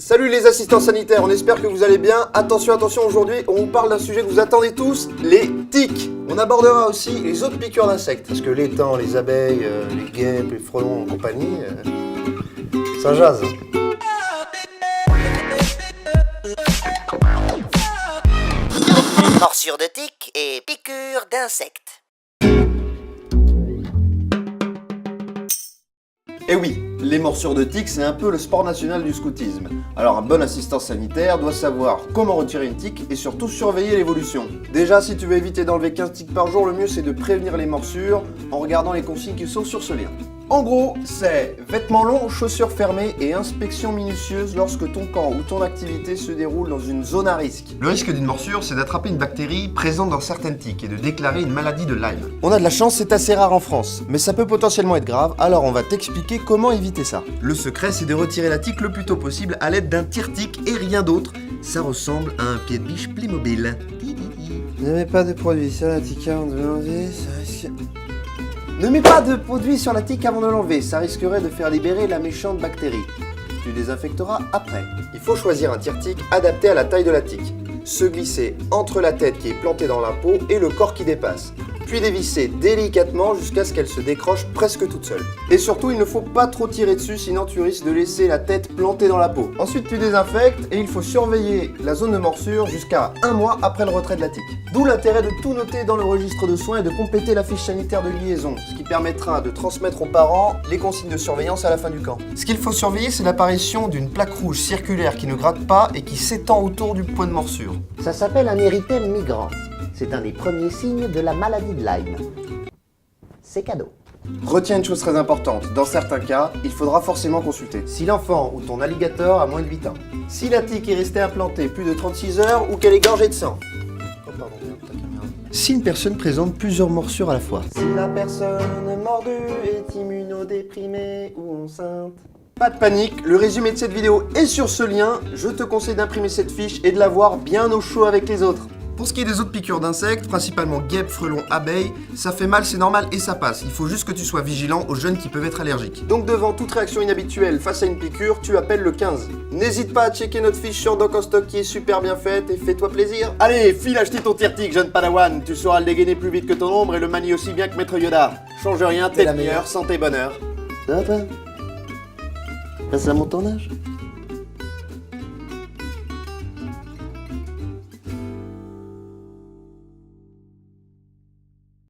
Salut les assistants sanitaires, on espère que vous allez bien. Attention, attention, aujourd'hui on vous parle d'un sujet que vous attendez tous, les tiques. On abordera aussi les autres piqûres d'insectes, parce que l'étang, les abeilles, les guêpes, les frelons et compagnie, ça jase. Morsure de tiques et piqûres d'insectes. Et oui, les morsures de tiques, c'est un peu le sport national du scoutisme. Alors un bon assistant sanitaire doit savoir comment retirer une tique et surtout surveiller l'évolution. Déjà, si tu veux éviter d'enlever 15 tiques par jour, le mieux c'est de prévenir les morsures en regardant les consignes qui sont sur ce lien. En gros, c'est vêtements longs, chaussures fermées et inspection minutieuse lorsque ton camp ou ton activité se déroule dans une zone à risque. Le risque d'une morsure, c'est d'attraper une bactérie présente dans certaines tiques et de déclarer une maladie de Lyme. On a de la chance, c'est assez rare en France, mais ça peut potentiellement être grave, alors on va t'expliquer comment éviter ça. Le secret, c'est de retirer la tique le plus tôt possible à l'aide d'un tire-tique et rien d'autre. Ça ressemble à un pied de biche Playmobil. Ne mets pas de produit sur la tique avant de l'enlever, ça risque... Ne mets pas de produit sur la tique avant de l'enlever, ça risquerait de faire libérer la méchante bactérie. Tu désinfecteras après. Il faut choisir un tire-tique adapté à la taille de la tique. Se glisser entre la tête qui est plantée dans la peau et le corps qui dépasse. Puis dévisser délicatement jusqu'à ce qu'elle se décroche presque toute seule. Et surtout, il ne faut pas trop tirer dessus, sinon tu risques de laisser la tête plantée dans la peau. Ensuite, tu désinfectes et il faut surveiller la zone de morsure jusqu'à 1 mois après le retrait de la tique. D'où l'intérêt de tout noter dans le registre de soins et de compléter la fiche sanitaire de liaison, ce qui permettra de transmettre aux parents les consignes de surveillance à la fin du camp. Ce qu'il faut surveiller, c'est l'apparition d'une plaque rouge circulaire qui ne gratte pas et qui s'étend autour du point de morsure. Ça s'appelle un érythème migrant. C'est un des premiers signes de la maladie de Lyme. C'est cadeau. Retiens une chose très importante, dans certains cas, il faudra forcément consulter. Si l'enfant ou ton alligator a moins de 8 ans. Si la tique est restée implantée plus de 36 heures ou qu'elle est gorgée de sang. Oh pardon, ta caméra. Si une personne présente plusieurs morsures à la fois. Si la personne mordue est immunodéprimée ou enceinte. Pas de panique, le résumé de cette vidéo est sur ce lien. Je te conseille d'imprimer cette fiche et de la voir bien au chaud avec les autres. Pour ce qui est des autres piqûres d'insectes, principalement guêpes, frelons, abeilles, ça fait mal, c'est normal et ça passe. Il faut juste que tu sois vigilant aux jeunes qui peuvent être allergiques. Donc devant toute réaction inhabituelle face à une piqûre, tu appelles le 15. N'hésite pas à checker notre fiche sur Doc en Stock qui est super bien faite et fais-toi plaisir. Allez, file acheter ton tire-tique, jeune padawan. Tu sauras le dégainer plus vite que ton ombre et le manier aussi bien que Maître Yoda. Change rien, t'es la meilleure, santé, bonheur. Ça va pas? Passe à mon tournage.